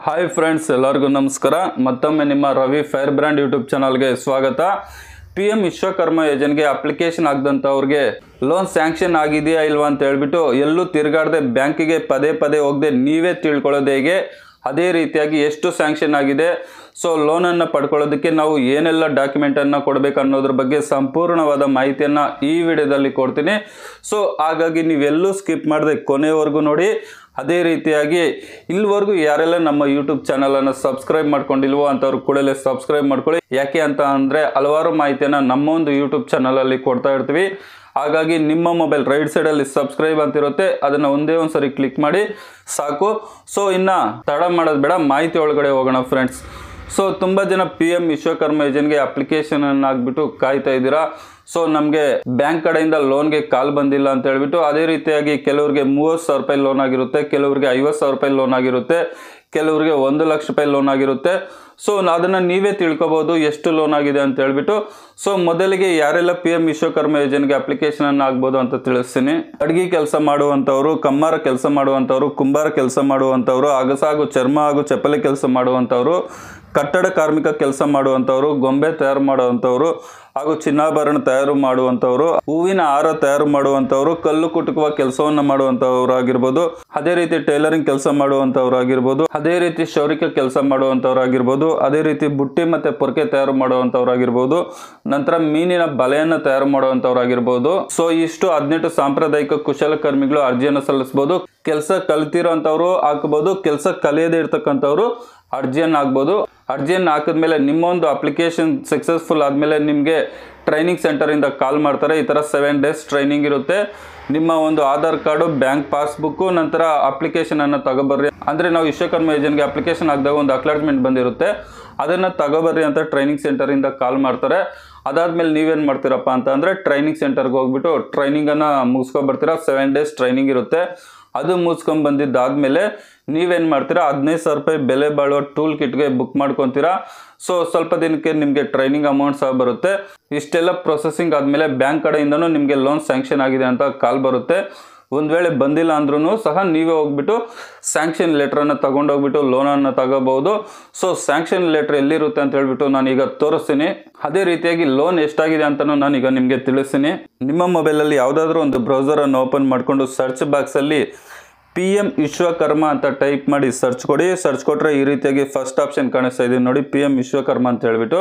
Hi friends, ಎಲ್ಲರಿಗೂ ನಮಸ್ಕಾರ. ಮತ್ತೊಮ್ಮೆ ನಿಮ್ಮ ರವಿ ಫೈರ್ ಬ್ರ್ಯಾಂಡ್ ಯೂಟ್ಯೂಬ್ ಚಾನಲ್ಗೆ ಸ್ವಾಗತ. PM ವಿಶ್ವಕರ್ಮ ಯೋಜನೆಗೆ ಅಪ್ಲಿಕೇಶನ್ ಆಗದಂಥವ್ರಿಗೆ ಲೋನ್ ಸ್ಯಾಂಕ್ಷನ್ ಆಗಿದೆಯಾ ಇಲ್ವಾ ಅಂತ ಹೇಳ್ಬಿಟ್ಟು ಎಲ್ಲೂ ತಿರುಗಾಡದೆ ಬ್ಯಾಂಕಿಗೆ ಪದೇ ಪದೇ ಹೋಗದೆ ನೀವೇ ತಿಳ್ಕೊಳ್ಳೋದು ಹೇಗೆ, ಅದೇ ರೀತಿಯಾಗಿ ಎಷ್ಟು ಸ್ಯಾಂಕ್ಷನ್ ಆಗಿದೆ, ಸೊ ಲೋನನ್ನು ಪಡ್ಕೊಳ್ಳೋದಕ್ಕೆ ನಾವು ಏನೆಲ್ಲ ಡಾಕ್ಯುಮೆಂಟನ್ನು ಕೊಡಬೇಕು ಅನ್ನೋದ್ರ ಬಗ್ಗೆ ಸಂಪೂರ್ಣವಾದ ಮಾಹಿತಿಯನ್ನು ಈ ವಿಡಿಯೋದಲ್ಲಿ ಕೊಡ್ತೀನಿ. ಸೊ ಹಾಗಾಗಿ ನೀವೆಲ್ಲೂ ಸ್ಕಿಪ್ ಮಾಡದೆ ಕೊನೆವರೆಗೂ ನೋಡಿ. ಅದೇ ರೀತಿಯಾಗಿ ಇಲ್ಲಿವರೆಗೂ ಯಾರೆಲ್ಲ ನಮ್ಮ ಯೂಟ್ಯೂಬ್ ಚಾನಲನ್ನು ಸಬ್ಸ್ಕ್ರೈಬ್ ಮಾಡ್ಕೊಂಡಿಲ್ವೋ ಅಂಥವ್ರು ಕೂಡಲೇ ಸಬ್ಸ್ಕ್ರೈಬ್ ಮಾಡ್ಕೊಳ್ಳಿ. ಯಾಕೆ ಅಂತ ಅಂದರೆ ಹಲವಾರು ಮಾಹಿತಿಯನ್ನು ನಮ್ಮ ಒಂದು ಯೂಟ್ಯೂಬ್ ಚಾನಲಲ್ಲಿ ಕೊಡ್ತಾ ಇರ್ತೀವಿ. ಹಾಗಾಗಿ ನಿಮ್ಮ ಮೊಬೈಲ್ ರೈಟ್ ಸೈಡಲ್ಲಿ ಸಬ್ಸ್ಕ್ರೈಬ್ ಅಂತಿರುತ್ತೆ, ಅದನ್ನು ಒಂದೇ ಒಂದು ಸರಿ ಕ್ಲಿಕ್ ಮಾಡಿ ಸಾಕು. ಸೊ ಇನ್ನು ತಡ ಮಾಡೋದು ಬೇಡ, ಮಾಹಿತಿ ಒಳಗಡೆ ಹೋಗೋಣ ಫ್ರೆಂಡ್ಸ್. ಸೊ ತುಂಬ ಜನ PM ವಿಶ್ವಕರ್ಮ ಯೋಜನೆಗೆ ಅಪ್ಲಿಕೇಶನ್ ಆಗಿಬಿಟ್ಟು ಕಾಯ್ತಾ ಇದ್ದೀರಾ. ಸೊ ನಮಗೆ ಬ್ಯಾಂಕ್ ಕಡೆಯಿಂದ ಲೋನ್ಗೆ ಕಾಲ್ ಬಂದಿಲ್ಲ ಅಂತ ಹೇಳ್ಬಿಟ್ಟು. ಅದೇ ರೀತಿಯಾಗಿ ಕೆಲವರಿಗೆ 30,000 ರೂಪಾಯಿ ಲೋನ್ ಆಗಿರುತ್ತೆ, ಕೆಲವರಿಗೆ 50,000 ರೂಪಾಯಿ ಲೋನ್ ಆಗಿರುತ್ತೆ, ಕೆಲವರಿಗೆ 1 ಲಕ್ಷ ರೂಪಾಯಿ ಲೋನ್ ಆಗಿರುತ್ತೆ. ಸೊ ಅದನ್ನು ನೀವೇ ತಿಳ್ಕೊಬೋದು ಎಷ್ಟು ಲೋನ್ ಆಗಿದೆ ಅಂತ ಹೇಳ್ಬಿಟ್ಟು. ಸೊ ಮೊದಲಿಗೆ ಯಾರೆಲ್ಲ PM ವಿಶ್ವಕರ್ಮ ಯೋಜನೆಗೆ ಅಪ್ಲಿಕೇಶನ್ ಆಗ್ಬೋದು ಅಂತ ತಿಳಿಸ್ತೀನಿ. ಅಡುಗೆ ಕೆಲಸ ಮಾಡುವಂಥವ್ರು, ಕಮ್ಮಾರ ಕೆಲಸ ಮಾಡುವಂಥವ್ರು, ಕುಂಬಾರ ಕೆಲಸ ಮಾಡುವಂಥವ್ರು, ಅಗಸ ಹಾಗೂ ಚರ್ಮ ಹಾಗೂ ಚಪ್ಪಲಿ ಕೆಲಸ ಮಾಡುವಂಥವ್ರು, ಕಟ್ಟಡ ಕಾರ್ಮಿಕ ಕೆಲಸ ಮಾಡುವಂಥವ್ರು, ಗೊಂಬೆ ತಯಾರು ಮಾಡುವಂಥವ್ರು ಹಾಗೂ ಚಿನ್ನಾಭರಣ ತಯಾರು ಮಾಡುವಂಥವ್ರು, ಹೂವಿನ ಹಾರ ತಯಾರು ಮಾಡುವಂಥವ್ರು, ಕಲ್ಲು ಕುಟುಕುವ ಕೆಲಸವನ್ನು ಮಾಡುವಂಥವ್ರು ಆಗಿರ್ಬೋದು, ಅದೇ ರೀತಿ ಟೈಲರಿಂಗ್ ಕೆಲಸ ಮಾಡುವಂಥವ್ರು ಆಗಿರ್ಬೋದು, ಅದೇ ರೀತಿ ಕ್ಷೌರಿಕ ಕೆಲಸ ಮಾಡುವಂಥವ್ರು ಆಗಿರ್ಬೋದು, ಅದೇ ರೀತಿ ಬುಟ್ಟಿ ಮತ್ತು ಪೊರ್ಕೆ ತಯಾರು ಮಾಡುವಂಥವ್ರು ಆಗಿರ್ಬೋದು, ನಂತರ ಮೀನಿನ ಬಲೆಯನ್ನು ತಯಾರು ಮಾಡುವಂಥವ್ರು ಆಗಿರ್ಬೋದು. ಸೊ ಇಷ್ಟು 18 ಸಾಂಪ್ರದಾಯಿಕ ಕುಶಲಕರ್ಮಿಗಳು ಅರ್ಜಿಯನ್ನು ಸಲ್ಲಿಸಬಹುದು. ಕೆಲಸ ಕಲ್ತಿರೋಂಥವ್ರು ಹಾಕಬಹುದು, ಕೆಲಸ ಕಲಿಯದೇ ಇರ್ತಕ್ಕಂಥವ್ರು ಅರ್ಜಿಯನ್ನು ಹಾಕ್ಬೋದು. ಅರ್ಜಿಯನ್ನು ಹಾಕಿದ್ಮೇಲೆ ನಿಮ್ಮ ಒಂದು ಅಪ್ಲಿಕೇಶನ್ ಸಕ್ಸಸ್ಫುಲ್ ಆದಮೇಲೆ ನಿಮಗೆ ಟ್ರೈನಿಂಗ್ ಸೆಂಟರಿಂದ ಕಾಲ್ ಮಾಡ್ತಾರೆ. ಈ ಥರ 7 ಡೇಸ್ ಟ್ರೈನಿಂಗ್ ಇರುತ್ತೆ. ನಿಮ್ಮ ಒಂದು ಆಧಾರ್ ಕಾರ್ಡು, ಬ್ಯಾಂಕ್ ಪಾಸ್ಬುಕ್ಕು, ನಂತರ ಅಪ್ಲಿಕೇಶನನ್ನು ತಗೊಬರ್ರಿ. ಅಂದರೆ ನಾವು ವಿಶ್ವಕರ್ಮ ಯೋಜನೆಗೆ ಅಪ್ಲಿಕೇಶನ್ ಹಾಕಿದಾಗ ಒಂದು ಅಕ್ನಾಲೆಜ್ಮೆಂಟ್ ಬಂದಿರುತ್ತೆ, ಅದನ್ನು ತಗೊಬರ್ರಿ ಅಂತ ಟ್ರೈನಿಂಗ್ ಸೆಂಟರಿಂದ ಕಾಲ್ ಮಾಡ್ತಾರೆ. ಅದಾದಮೇಲೆ ನೀವೇನು ಮಾಡ್ತೀರಪ್ಪ ಅಂತ ಅಂದರೆ ಟ್ರೈನಿಂಗ್ ಸೆಂಟರ್ಗೆ ಹೋಗ್ಬಿಟ್ಟು ಟ್ರೈನಿಂಗನ್ನು ಮುಗಿಸ್ಕೊಬರ್ತೀರಾ. 7 ಡೇಸ್ ಟ್ರೈನಿಂಗ್ ಇರುತ್ತೆ. ಅದು ಮುಗಿಸ್ಕೊಂಡು ಬಂದಿದ್ದಾದಮೇಲೆ ನೀವೇನು ಮಾಡ್ತೀರಾ, 15,000 ರೂಪಾಯಿ ಬೆಲೆ ಬಾಳುವ ಟೂಲ್ ಕಿಟ್ಗೆ ಬುಕ್ ಮಾಡ್ಕೊತೀರಾ. ಸೊ ಸ್ವಲ್ಪ ದಿನಕ್ಕೆ ನಿಮಗೆ ಟ್ರೈನಿಂಗ್ ಅಮೌಂಟ್ ಸಹ ಬರುತ್ತೆ. ಇಷ್ಟೆಲ್ಲ ಪ್ರೊಸೆಸಿಂಗ್ ಆದಮೇಲೆ ಬ್ಯಾಂಕ್ ಕಡೆಯಿಂದನೂ ನಿಮಗೆ ಲೋನ್ ಸ್ಯಾಂಕ್ಷನ್ ಆಗಿದೆ ಅಂತ ಕಾಲ್ ಬರುತ್ತೆ. ಒಂದು ವೇಳೆ ಬಂದಿಲ್ಲ ಅಂದ್ರೂ ಸಹ ನೀವೇ ಹೋಗ್ಬಿಟ್ಟು ಸ್ಯಾಂಕ್ಷನ್ ಲೆಟ್ರನ್ನು ತೊಗೊಂಡೋಗ್ಬಿಟ್ಟು ಲೋನನ್ನು ತಗೋಬಹುದು. ಸೊ ಸ್ಯಾಂಕ್ಷನ್ ಲೆಟ್ರ್ ಎಲ್ಲಿರುತ್ತೆ ಅಂತ ಹೇಳ್ಬಿಟ್ಟು ನಾನೀಗ ತೋರಿಸ್ತೀನಿ. ಅದೇ ರೀತಿಯಾಗಿ ಲೋನ್ ಎಷ್ಟಾಗಿದೆ ಅಂತಲೂ ನಾನೀಗ ನಿಮಗೆ ತಿಳಿಸ್ತೀನಿ. ನಿಮ್ಮ ಮೊಬೈಲಲ್ಲಿ ಯಾವುದಾದ್ರೂ ಒಂದು ಬ್ರೌಸರನ್ನು ಓಪನ್ ಮಾಡಿಕೊಂಡು ಸರ್ಚ್ ಬಾಕ್ಸಲ್ಲಿ PM ವಿಶ್ವಕರ್ಮ ಅಂತ ಟೈಪ್ ಮಾಡಿ ಸರ್ಚ್ ಕೊಡಿ. ಸರ್ಚ್ ಕೊಟ್ಟರೆ ಈ ರೀತಿಯಾಗಿ ಫಸ್ಟ್ ಆಪ್ಷನ್ ಕಾಣಿಸ್ತಾ ಇದೆ ನೋಡಿ, PM ವಿಶ್ವಕರ್ಮ ಅಂತ ಹೇಳ್ಬಿಟ್ಟು.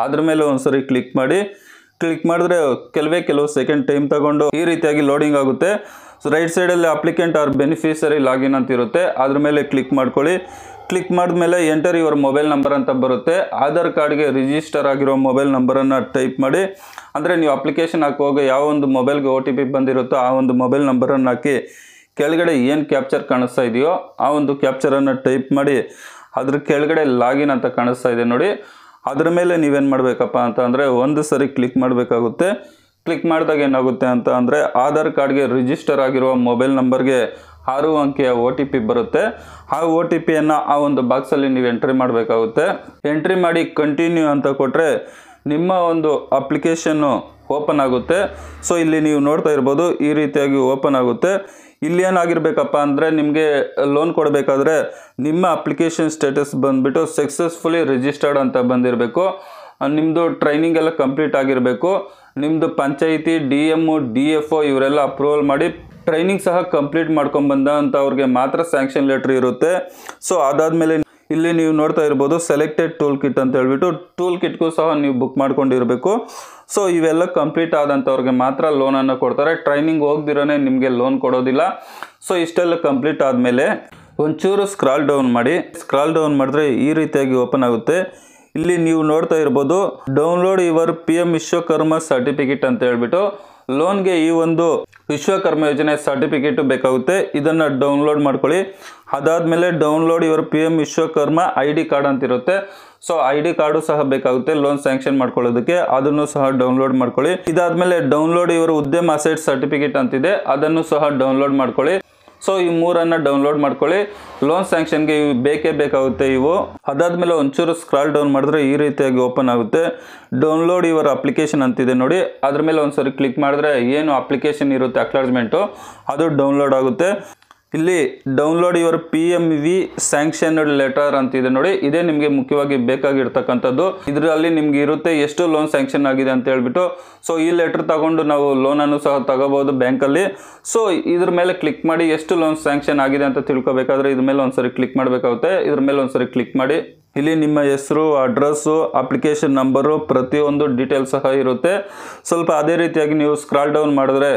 ಅದ್ರ ಮೇಲೆ ಒಂದ್ಸರಿ ಕ್ಲಿಕ್ ಮಾಡಿ. ಕ್ಲಿಕ್ ಮಾಡಿದ್ರೆ ಕೆಲವು ಸೆಕೆಂಡ್ ಟೈಮ್ ತಗೊಂಡು ಈ ರೀತಿಯಾಗಿ ಲೋಡಿಂಗ್ ಆಗುತ್ತೆ. ಸೊ ರೈಟ್ ಸೈಡಲ್ಲಿ ಅಪ್ಲಿಕೆಂಟ್ ಆರ್ ಬೆನಿಫಿಷರಿ ಲಾಗಿನ್ ಅಂತ ಇರುತ್ತೆ, ಅದ್ರ ಮೇಲೆ ಕ್ಲಿಕ್ ಮಾಡ್ಕೊಳ್ಳಿ. ಕ್ಲಿಕ್ ಮಾಡಿದ್ಮೇಲೆ ಎಂಟರ್ ಯುವರ್ ಮೊಬೈಲ್ ನಂಬರ್ ಅಂತ ಬರುತ್ತೆ. ಆಧಾರ್ ಕಾರ್ಡ್ಗೆ ರಿಜಿಸ್ಟರ್ ಆಗಿರೋ ಮೊಬೈಲ್ ನಂಬರನ್ನು ಟೈಪ್ ಮಾಡಿ. ಅಂದರೆ ನೀವು ಅಪ್ಲಿಕೇಶನ್ ಹಾಕುವಾಗ ಯಾವ ಒಂದು ಮೊಬೈಲ್ಗೆ OTP ಬಂದಿರುತ್ತೋ ಆ ಒಂದು ಮೊಬೈಲ್ ನಂಬರನ್ನು ಹಾಕಿ ಕೆಳಗಡೆ ಏನು ಕ್ಯಾಪ್ಚರ್ ಕಾಣಿಸ್ತಾ ಇದೆಯೋ ಆ ಒಂದು ಕ್ಯಾಪ್ಚರನ್ನು ಟೈಪ್ ಮಾಡಿ. ಅದ್ರ ಕೆಳಗಡೆ ಲಾಗಿನ್ ಅಂತ ಕಾಣಿಸ್ತಾ ಇದೆ ನೋಡಿ, ಅದ್ರ ಮೇಲೆ ನೀವೇನು ಮಾಡಬೇಕಪ್ಪ ಅಂತ ಅಂದರೆ ಒಂದು ಸರಿ ಕ್ಲಿಕ್ ಮಾಡಬೇಕಾಗುತ್ತೆ. ಕ್ಲಿಕ್ ಮಾಡಿದಾಗ ಏನಾಗುತ್ತೆ ಅಂತ ಅಂದರೆ ಆಧಾರ್ ಕಾರ್ಡ್ಗೆ ರಿಜಿಸ್ಟರ್ ಆಗಿರುವ ಮೊಬೈಲ್ ನಂಬರ್ಗೆ 6 ಅಂಕೆಯ OTP ಬರುತ್ತೆ. ಆ OTPಯನ್ನು ಆ ಒಂದು ಬಾಕ್ಸಲ್ಲಿ ನೀವು ಎಂಟ್ರಿ ಮಾಡಬೇಕಾಗುತ್ತೆ. ಎಂಟ್ರಿ ಮಾಡಿ ಕಂಟಿನ್ಯೂ ಅಂತ ಕೊಟ್ಟರೆ ನಿಮ್ಮ ಒಂದು ಅಪ್ಲಿಕೇಶನ್ನು ಓಪನ್ ಆಗುತ್ತೆ. ಸೊ ಇಲ್ಲಿ ನೀವು ನೋಡ್ತಾ ಇರ್ಬೋದು, ಈ ರೀತಿಯಾಗಿ ಓಪನ್ ಆಗುತ್ತೆ. ಇಲ್ಲಿ ಏನಾಗಿರ್ಬೇಕಪ್ಪ ಅಂದರೆ ನಿಮಗೆ ಲೋನ್ ಕೊಡಬೇಕಾದ್ರೆ ನಿಮ್ಮ ಅಪ್ಲಿಕೇಶನ್ ಸ್ಟೇಟಸ್ ಬಂದುಬಿಟ್ಟು ಸಕ್ಸಸ್ಫುಲಿ ರಿಜಿಸ್ಟರ್ಡ್ ಅಂತ ಬಂದಿರಬೇಕು. ನಿಮ್ಮದು ಟ್ರೈನಿಂಗ್ ಎಲ್ಲ ಕಂಪ್ಲೀಟ್ ಆಗಿರಬೇಕು. ನಿಮ್ಮದು ಪಂಚಾಯಿತಿ, DM, DFO ಇವರೆಲ್ಲ ಅಪ್ರೂವಲ್ ಮಾಡಿ ಟ್ರೈನಿಂಗ್ ಸಹ ಕಂಪ್ಲೀಟ್ ಮಾಡ್ಕೊಂಡ್ಬಂದಂಥವ್ರಿಗೆ ಮಾತ್ರ ಸ್ಯಾಂಕ್ಷನ್ ಲೆಟ್ರ್ ಇರುತ್ತೆ. ಸೊ ಅದಾದಮೇಲೆ ಇಲ್ಲಿ ನೀವು ನೋಡ್ತಾ ಇರ್ಬೋದು ಸೆಲೆಕ್ಟೆಡ್ ಟೂಲ್ ಕಿಟ್ ಅಂತ ಹೇಳ್ಬಿಟ್ಟು ಟೂಲ್ ಕಿಟ್ಗೂ ಸಹ ನೀವು ಬುಕ್ ಮಾಡ್ಕೊಂಡಿರಬೇಕು. ಸೊ ಇವೆಲ್ಲ ಕಂಪ್ಲೀಟ್ ಆದಂಥವ್ರಿಗೆ ಮಾತ್ರ ಲೋನನ್ನು ಕೊಡ್ತಾರೆ. ಟ್ರೈನಿಂಗ್ ಹೋಗ್ದಿರೋನೇ ನಿಮಗೆ ಲೋನ್ ಕೊಡೋದಿಲ್ಲ. ಸೊ ಇಷ್ಟೆಲ್ಲ ಕಂಪ್ಲೀಟ್ ಆದಮೇಲೆ ಒಂಚೂರು ಸ್ಕ್ರಾಲ್ ಡೌನ್ ಮಾಡಿ. ಸ್ಕ್ರಾಲ್ ಡೌನ್ ಮಾಡಿದ್ರೆ ಈ ರೀತಿಯಾಗಿ ಓಪನ್ ಆಗುತ್ತೆ. ಇಲ್ಲಿ ನೀವು ನೋಡ್ತಾ ಇರ್ಬೋದು download your PM Vishwakarma certificate ಅಂತ ಹೇಳ್ಬಿಟ್ಟು ಲೋನ್ಗೆ ಈ ಒಂದು ವಿಶ್ವಕರ್ಮ ಯೋಜನೆ ಸರ್ಟಿಫಿಕೇಟು ಬೇಕಾಗುತ್ತೆ. ಇದನ್ನು ಡೌನ್ಲೋಡ್ ಮಾಡ್ಕೊಳ್ಳಿ. ಅದಾದಮೇಲೆ download your PM Vishwakarma ID card ಅಂತಿರುತ್ತೆ. ಸೊ ID ಕಾರ್ಡು ಸಹ ಬೇಕಾಗುತ್ತೆ ಲೋನ್ ಸ್ಯಾಂಕ್ಷನ್ ಮಾಡ್ಕೊಳ್ಳೋದಕ್ಕೆ, ಅದನ್ನು ಸಹ ಡೌನ್ಲೋಡ್ ಮಾಡ್ಕೊಳ್ಳಿ. ಇದಾದಮೇಲೆ ಡೌನ್ಲೋಡ್ ಯುವರ್ ಉದ್ಯಮ ಅಸೆಟ್ ಸರ್ಟಿಫಿಕೇಟ್ ಅಂತಿದೆ, ಅದನ್ನು ಸಹ ಡೌನ್ಲೋಡ್ ಮಾಡ್ಕೊಳ್ಳಿ. ಸೊ ಈ 3 ಡೌನ್ಲೋಡ್ ಮಾಡ್ಕೊಳ್ಳಿ. ಲೋನ್ ಸ್ಯಾಂಕ್ಷನ್ಗೆ ಇವು ಬೇಕೇ ಬೇಕಾಗುತ್ತೆ ಇವು. ಅದಾದಮೇಲೆ ಒಂಚೂರು ಸ್ಕ್ರಾಲ್ ಡೌನ್ ಮಾಡಿದ್ರೆ ಈ ರೀತಿಯಾಗಿ ಓಪನ್ ಆಗುತ್ತೆ. ಡೌನ್ಲೋಡ್ ಯುವರ್ ಅಪ್ಲಿಕೇಶನ್ ಅಂತಿದೆ ನೋಡಿ, ಅದ್ರ ಮೇಲೆ ಒಂದ್ಸರಿ ಕ್ಲಿಕ್ ಮಾಡಿದ್ರೆ ಏನು ಅಪ್ಲಿಕೇಶನ್ ಇರುತ್ತೆ ಅಕ್ನಾಲೆಜ್ಮೆಂಟು ಅದು ಡೌನ್ಲೋಡ್ ಆಗುತ್ತೆ. ಇಲ್ಲಿ download your PMV sanctioned letter ಅಂತಿದೆ ನೋಡಿ, ಇದೇ ನಿಮಗೆ ಮುಖ್ಯವಾಗಿ ಬೇಕಾಗಿರ್ತಕ್ಕಂಥದ್ದು. ಇದರಲ್ಲಿ ನಿಮ್ಗೆ ಇರುತ್ತೆ ಎಷ್ಟು ಲೋನ್ ಸ್ಯಾಂಕ್ಷನ್ ಆಗಿದೆ ಅಂತ ಹೇಳ್ಬಿಟ್ಟು. ಸೊ ಈ ಲೆಟರ್ ತಗೊಂಡು ನಾವು ಲೋನನ್ನು ಸಹ ತಗೋಬಹುದು ಬ್ಯಾಂಕಲ್ಲಿ. ಸೊ ಇದ್ರ ಮೇಲೆ ಕ್ಲಿಕ್ ಮಾಡಿ ಎಷ್ಟು ಲೋನ್ ಸ್ಯಾಂಕ್ಷನ್ ಆಗಿದೆ ಅಂತ ತಿಳ್ಕೊಬೇಕಾದ್ರೆ ಇದ್ರ ಮೇಲೆ ಒಂದ್ಸರಿ ಕ್ಲಿಕ್ ಮಾಡಬೇಕಾಗುತ್ತೆ. ಇದ್ರ ಮೇಲೆ ಒಂದ್ಸರಿ ಕ್ಲಿಕ್ ಮಾಡಿ ಇಲ್ಲಿ ನಿಮ್ಮ ಹೆಸರು, ಅಡ್ರೆಸ್ಸು, ಅಪ್ಲಿಕೇಶನ್ ನಂಬರು, ಪ್ರತಿಯೊಂದು ಡೀಟೇಲ್ಸ್ ಸಹ ಇರುತ್ತೆ. ಸ್ವಲ್ಪ ಅದೇ ರೀತಿಯಾಗಿ ನೀವು ಸ್ಕ್ರಾಲ್ ಡೌನ್ ಮಾಡಿದ್ರೆ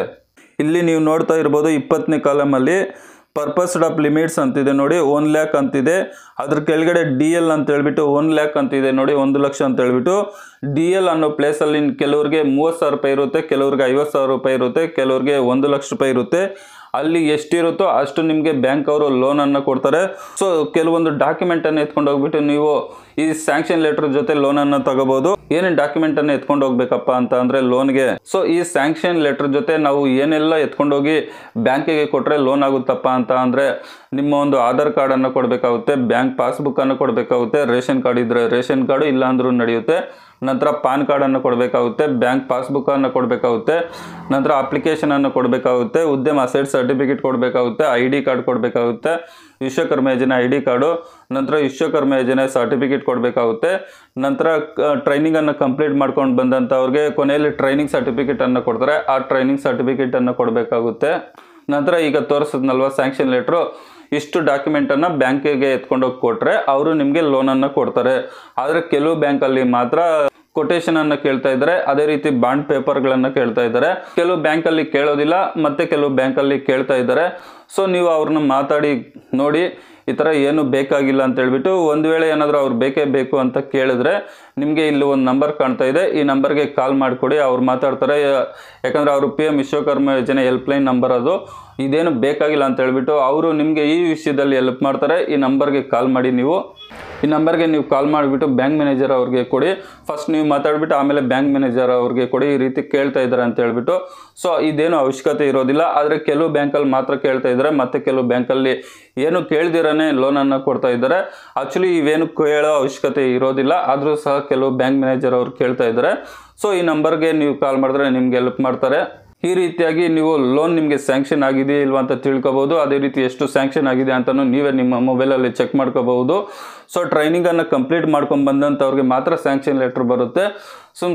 ಇಲ್ಲಿ ನೀವು ನೋಡ್ತಾ ಇರ್ಬೋದು 20ನೇ ಕಾಲಮಲ್ಲಿ ಪರ್ಪಸ್ಡ್ ಆಫ್ ಲಿಮಿಟ್ಸ್ ಅಂತಿದೆ ನೋಡಿ, 1 lakh ಅಂತಿದೆ. ಅದ್ರ ಕೆಳಗಡೆ DL ಅಂತ ಹೇಳ್ಬಿಟ್ಟು 1 lakh ಅಂತಿದೆ ನೋಡಿ, 1 ಲಕ್ಷ ಅಂತ ಹೇಳ್ಬಿಟ್ಟು. DL ಅನ್ನೋ ಪ್ಲೇಸಲ್ಲಿ ಕೆಲವ್ರಿಗೆ 30,000 ರೂಪಾಯಿ ಇರುತ್ತೆ, ಕೆಲವ್ರಿಗೆ 50,000 ರೂಪಾಯಿ ಇರುತ್ತೆ, ಕೆಲವ್ರಿಗೆ 1 ಲಕ್ಷ ರೂಪಾಯಿ ಇರುತ್ತೆ. ಅಲ್ಲಿ ಎಷ್ಟಿರುತ್ತೋ ಅಷ್ಟು ನಿಮಗೆ ಬ್ಯಾಂಕ್ ಅವರು ಲೋನನ್ನು ಕೊಡ್ತಾರೆ. ಸೊ ಕೆಲವೊಂದು ಡಾಕ್ಯುಮೆಂಟನ್ನು ಎತ್ಕೊಂಡು ಹೋಗ್ಬಿಟ್ಟು ನೀವು ಈ ಸ್ಯಾಂಕ್ಷನ್ ಲೆಟರ್ ಜೊತೆ ಲೋನನ್ನು ತಗೋಬಹುದು. ಏನೇನು ಡಾಕ್ಯುಮೆಂಟನ್ನು ಎತ್ಕೊಂಡು ಹೋಗ್ಬೇಕಪ್ಪ ಅಂತ ಅಂದರೆ ಲೋನ್ಗೆ, ಸೊ ಈ ಸ್ಯಾಂಕ್ಷನ್ ಲೆಟರ್ ಜೊತೆ ನಾವು ಏನೆಲ್ಲ ಎತ್ಕೊಂಡೋಗಿ ಬ್ಯಾಂಕಿಗೆ ಕೊಟ್ಟರೆ ಲೋನ್ ಆಗುತ್ತಪ್ಪ ಅಂತ ಅಂದರೆ ನಿಮ್ಮ ಒಂದು ಆಧಾರ್ ಕಾರ್ಡನ್ನು ಕೊಡಬೇಕಾಗುತ್ತೆ, ಬ್ಯಾಂಕ್ ಪಾಸ್ಬುಕ್ಕನ್ನು ಕೊಡಬೇಕಾಗುತ್ತೆ, ರೇಷನ್ ಕಾರ್ಡ್ ಇದ್ದರೆ ರೇಷನ್ ಕಾರ್ಡು, ಇಲ್ಲ ಅಂದ್ರೂ ನಡೆಯುತ್ತೆ. ನಂತರ ಪಾನ್ ಕಾರ್ಡನ್ನು ಕೊಡಬೇಕಾಗುತ್ತೆ, ಬ್ಯಾಂಕ್ ಪಾಸ್ಬುಕ್ಕನ್ನು ಕೊಡಬೇಕಾಗುತ್ತೆ, ನಂತರ ಅಪ್ಲಿಕೇಶನನ್ನು ಕೊಡಬೇಕಾಗುತ್ತೆ, ಉದ್ಯಮ ಅಸೆಟ್ ಸರ್ಟಿಫಿಕೇಟ್ ಕೊಡಬೇಕಾಗುತ್ತೆ, ID ಕಾರ್ಡ್ ಕೊಡಬೇಕಾಗುತ್ತೆ, ವಿಶ್ವಕರ್ಮ ಯೋಜನೆ ID ಕಾರ್ಡು, ನಂತರ ವಿಶ್ವಕರ್ಮ ಯೋಜನೆ ಸರ್ಟಿಫಿಕೇಟ್ ಕೊಡಬೇಕಾಗುತ್ತೆ. ನಂತರ ಟ್ರೈನಿಂಗನ್ನು ಕಂಪ್ಲೀಟ್ ಮಾಡ್ಕೊಂಡು ಬಂದಂಥವ್ರಿಗೆ ಕೊನೆಯಲ್ಲಿ ಟ್ರೈನಿಂಗ್ ಸರ್ಟಿಫಿಕೇಟನ್ನು ಕೊಡ್ತಾರೆ, ಆ ಟ್ರೈನಿಂಗ್ ಸರ್ಟಿಫಿಕೇಟನ್ನು ಕೊಡಬೇಕಾಗುತ್ತೆ. ನಂತರ ಈಗ ತೋರಿಸಿದ್ನಲ್ವ ಸ್ಯಾಂಕ್ಷನ್ ಲೆಟ್ರು, ಇಷ್ಟು ಡಾಕ್ಯುಮೆಂಟನ್ನು ಬ್ಯಾಂಕಿಗೆ ಎತ್ಕೊಂಡೋಗಿ ಕೊಟ್ಟರೆ ಅವರು ನಿಮಗೆ ಲೋನನ್ನು ಕೊಡ್ತಾರೆ. ಆದರೆ ಕೆಲವು ಬ್ಯಾಂಕಲ್ಲಿ ಮಾತ್ರ ಕೊಟೇಶನನ್ನು ಕೇಳ್ತಾ ಇದ್ದಾರೆ, ಅದೇ ರೀತಿ ಬಾಂಡ್ ಪೇಪರ್ಗಳನ್ನು ಕೇಳ್ತಾ ಇದ್ದಾರೆ. ಕೆಲವು ಬ್ಯಾಂಕಲ್ಲಿ ಕೇಳೋದಿಲ್ಲ, ಮತ್ತು ಕೆಲವು ಬ್ಯಾಂಕಲ್ಲಿ ಕೇಳ್ತಾ ಇದ್ದಾರೆ. ಸೊ ನೀವು ಅವ್ರನ್ನ ಮಾತಾಡಿ ನೋಡಿ, ಈ ಥರ ಏನು ಬೇಕಾಗಿಲ್ಲ ಅಂತ ಹೇಳ್ಬಿಟ್ಟು. ಒಂದು ವೇಳೆ ಏನಾದರೂ ಅವ್ರು ಬೇಕೇ ಬೇಕು ಅಂತ ಕೇಳಿದ್ರೆ ನಿಮಗೆ ಇಲ್ಲಿ ಒಂದು ನಂಬರ್ ಕಾಣ್ತಾ ಇದೆ, ಈ ನಂಬರ್ಗೆ ಕಾಲ್ ಮಾಡಿಕೊಡಿ, ಅವ್ರು ಮಾತಾಡ್ತಾರೆ. ಯಾಕಂದರೆ ಅವರು PM ವಿಶ್ವಕರ್ಮ ಯೋಜನೆ ಹೆಲ್ಪ್ಲೈನ್ ನಂಬರ್ ಅದು. ಇದೇನು ಬೇಕಾಗಿಲ್ಲ ಅಂತ ಹೇಳ್ಬಿಟ್ಟು ಅವರು ನಿಮಗೆ ಈ ವಿಷಯದಲ್ಲಿ ಹೆಲ್ಪ್ ಮಾಡ್ತಾರೆ. ಈ ನಂಬರ್ಗೆ ಕಾಲ್ ಮಾಡಿ ನೀವು. ಈ ನಂಬರ್ಗೆ ನೀವು ಕಾಲ್ ಮಾಡಿಬಿಟ್ಟು ಬ್ಯಾಂಕ್ ಮ್ಯಾನೇಜರ್ ಅವ್ರಿಗೆ ಕೊಡಿ. ಫಸ್ಟ್ ನೀವು ಮಾತಾಡ್ಬಿಟ್ಟು ಆಮೇಲೆ ಬ್ಯಾಂಕ್ ಮ್ಯಾನೇಜರ್ ಅವ್ರಿಗೆ ಕೊಡಿ, ಈ ರೀತಿ ಕೇಳ್ತಾ ಇದ್ದಾರೆ ಅಂತ ಹೇಳ್ಬಿಟ್ಟು. ಸೊ ಇದೇನು ಅವಶ್ಯಕತೆ ಇರೋದಿಲ್ಲ, ಆದರೆ ಕೆಲವು ಬ್ಯಾಂಕಲ್ಲಿ ಮಾತ್ರ ಕೇಳ್ತಾ ಇದ್ದಾರೆ, ಮತ್ತು ಕೆಲವು ಬ್ಯಾಂಕಲ್ಲಿ ಏನು ಕೇಳ್ದಿರೇ ಲೋನನ್ನು ಕೊಡ್ತಾ ಇದ್ದಾರೆ. ಆ್ಯಕ್ಚುಲಿ ಇವೇನು ಕೇಳೋ ಅವಶ್ಯಕತೆ ಇರೋದಿಲ್ಲ, ಆದರೂ ಸಹ ಕೆಲವು ಬ್ಯಾಂಕ್ ಮ್ಯಾನೇಜರ್ ಅವ್ರು ಕೇಳ್ತಾ ಇದ್ದಾರೆ. ಸೊ ಈ ನಂಬರ್ಗೆ ನೀವು ಕಾಲ್ ಮಾಡಿದ್ರೆ ನಿಮ್ಗೆ ಹೆಲ್ಪ್ ಮಾಡ್ತಾರೆ. ಈ ರೀತಿಯಾಗಿ ನೀವು ಲೋನ್ ನಿಮಗೆ ಸ್ಯಾಂಕ್ಷನ್ ಆಗಿದೆಯಾ ಇಲ್ವಾ ಅಂತ ತಿಳ್ಕೊಬಹುದು. ಅದೇ ರೀತಿ ಎಷ್ಟು ಸ್ಯಾಂಕ್ಷನ್ ಆಗಿದೆ ಅಂತಲೂ ನೀವೇ ನಿಮ್ಮ ಮೊಬೈಲಲ್ಲಿ ಚೆಕ್ ಮಾಡ್ಕೋಬಹುದು. ಸೊ ಟ್ರೈನಿಂಗನ್ನು ಕಂಪ್ಲೀಟ್ ಮಾಡ್ಕೊಂಡು ಬಂದಂಥವ್ರಿಗೆ ಮಾತ್ರ ಸ್ಯಾಂಕ್ಷನ್ ಲೆಟ್ರ್ ಬರುತ್ತೆ,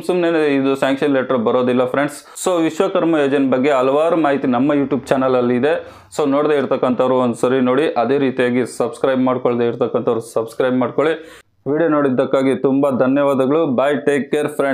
ಸುಮ್ಮನೆ ಇದು ಸ್ಯಾಂಕ್ಷನ್ ಲೆಟ್ರ್ ಬರೋದಿಲ್ಲ ಫ್ರೆಂಡ್ಸ್. ಸೊ ವಿಶ್ವಕರ್ಮ ಯೋಜನೆ ಬಗ್ಗೆ ಹಲವಾರು ಮಾಹಿತಿ ನಮ್ಮ ಯೂಟ್ಯೂಬ್ ಚಾನಲಲ್ಲಿ ಇದೆ. ಸೊ ನೋಡದೇ ಇರ್ತಕ್ಕಂಥವ್ರು ಒಂದು ಸರಿ ನೋಡಿ, ಅದೇ ರೀತಿಯಾಗಿ ಸಬ್ಸ್ಕ್ರೈಬ್ ಮಾಡ್ಕೊಳ್ಳದೆ ಇರ್ತಕ್ಕಂಥವ್ರು ಸಬ್ಸ್ಕ್ರೈಬ್ ಮಾಡ್ಕೊಳ್ಳಿ. ವಿಡಿಯೋ ನೋಡಿದ್ದಕ್ಕಾಗಿ ತುಂಬ ಧನ್ಯವಾದಗಳು. ಬಾಯ್, ಟೇಕ್ ಕೇರ್ ಫ್ರೆಂಡ್ಸ್.